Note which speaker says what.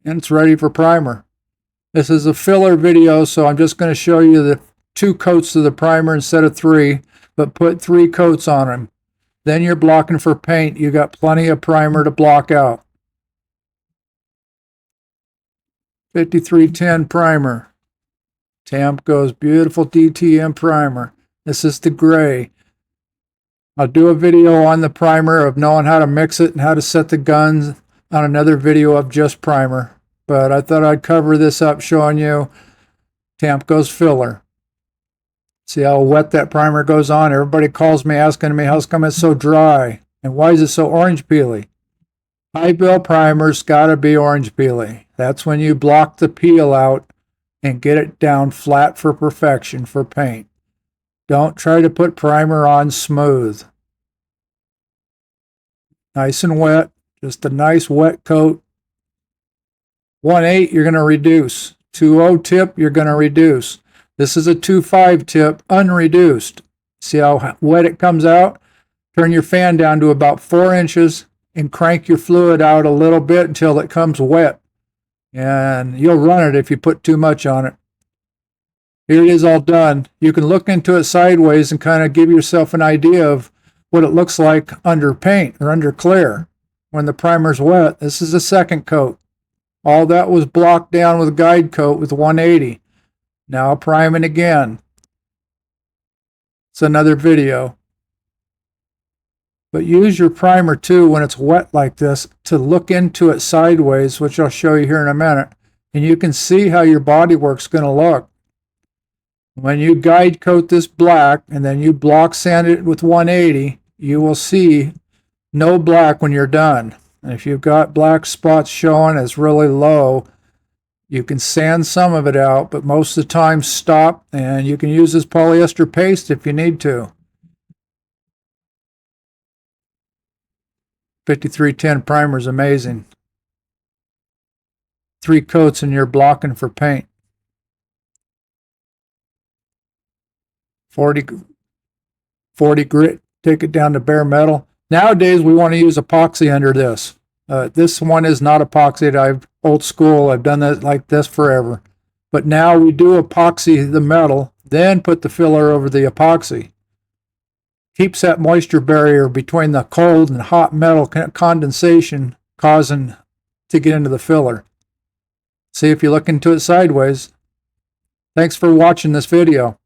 Speaker 1: and it's ready for primer. This is a filler video, so I'm just going to show you the 2 coats of the primer instead of 3, but put 3 coats on them. Then you're blocking for paint. You got plenty of primer to block out. 5310 primer. Tamco's beautiful DTM primer. This is the gray. I'll do a video on the primer of knowing how to mix it and how to set the guns on another video of just primer. But I thought I'd cover this up showing you Tamco's filler. See how wet that primer goes on? Everybody calls me asking me, how's come it's so dry? And why is it so orange peely? High build primer's got to be orange peely. That's when you block the peel out and get it down flat for perfection for paint. Don't try to put primer on smooth. Nice and wet. Just a nice wet coat. 1/8 you're going to reduce. 2/0 tip you're going to reduce. This is a 2/5 tip unreduced. See how wet it comes out? Turn your fan down to about 4 inches and crank your fluid out a little bit until it comes wet. And you'll run it if you put too much on it. Here it is all done. You can look into it sideways and kind of give yourself an idea of what it looks like under paint or under clear. When the primer's wet, this is the second coat. All that was blocked down with guide coat with 180. Now priming again. It's another video. But use your primer too when it's wet like this to look into it sideways, which I'll show you here in a minute. And you can see how your bodywork's going to look. When you guide coat this black and then you block sand it with 180, you will see no black when you're done. And if you've got black spots showing as really low, you can sand some of it out, but most of the time stop, and you can use this polyester paste if you need to. 5310 primer is amazing. 3 coats and you're blocking for paint. 40 grit, take it down to bare metal. Nowadays we want to use epoxy under this. This one is not epoxied. I've old school. I've done that like this forever. But now we do epoxy the metal, then put the filler over the epoxy. Keeps that moisture barrier between the cold and hot metal condensation causing to get into the filler. See if you look into it sideways. Thanks for watching this video.